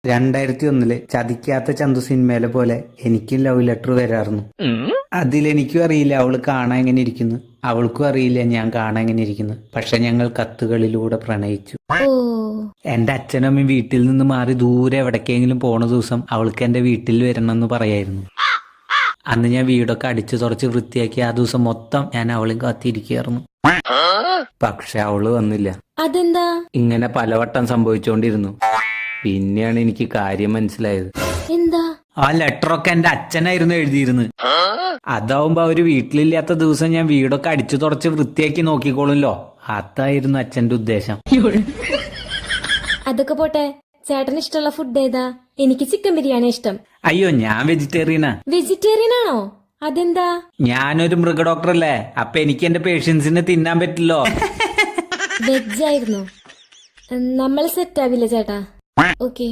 2001 ചതിക്കാത്ത ചന്തു സിനിമയിലെ പോലെ എനിക്കും ലവ് ലെറ്റർ വരാറുന്നു. അതിലെനിക്കും അറിയില്ല അവള് കാണാൻ എങ്ങനെ ഇരിക്കുന്നു, അവൾക്കും അറിയില്ല ഞാൻ കാണാൻ എങ്ങനെ ഇരിക്കുന്നു. പക്ഷെ ഞങ്ങൾ കത്തുകളിലൂടെ പ്രണയിച്ചു. എന്റെ അച്ഛനമ്മയും വീട്ടിൽ നിന്ന് മാറി ദൂരെ എവിടേക്കെങ്കിലും പോണ ദിവസം അവൾക്ക് എന്റെ വീട്ടിൽ വരണമെന്ന് പറയായിരുന്നു. അന്ന് ഞാൻ വീടൊക്കെ അടിച്ചു തുറച്ച് വൃത്തിയാക്കി ആ ദിവസം മൊത്തം ഞാൻ അവളും കാത്തിരിക്കുകയായിരുന്നു. പക്ഷെ അവള് വന്നില്ല. അതെന്താ? ഇങ്ങനെ പലവട്ടം സംഭവിച്ചുകൊണ്ടിരുന്നു. പിന്നെയാണ് എനിക്ക് കാര്യം മനസ്സിലായത്. എന്താ? ആ ലെറ്ററൊക്കെ എന്റെ അച്ഛനായിരുന്നു എഴുതിയിരുന്നത്. അതാവുമ്പോ അവര് വീട്ടിലില്ലാത്ത ദിവസം ഞാൻ വീടൊക്കെ അടിച്ചു തുറച്ച് വൃത്തിയാക്കി നോക്കിക്കോളുമല്ലോ. അതായിരുന്നു അച്ഛന്റെ ഉദ്ദേശം. അതൊക്കെ പോട്ടെ, ചേട്ടന് ഇഷ്ടമുള്ള ഫുഡ് ഏതാ? എനിക്ക് ചിക്കൻ ബിരിയാണി ഇഷ്ടം. അയ്യോ, ഞാൻ വെജിറ്റേറിയനാ. വെജിറ്റേറിയൻ ആണോ? അതെന്താ? ഞാനൊരു മൃഗ ഡോക്ടർ അല്ലേ, അപ്പൊ എനിക്ക് എന്റെ പേഷ്യൻസിനെ തിന്നാൻ പറ്റില്ലോ. വെജ് ആയിരുന്നു. നമ്മൾ സെറ്റ് ആവില്ല ചേട്ടാ. ഓക്കെ.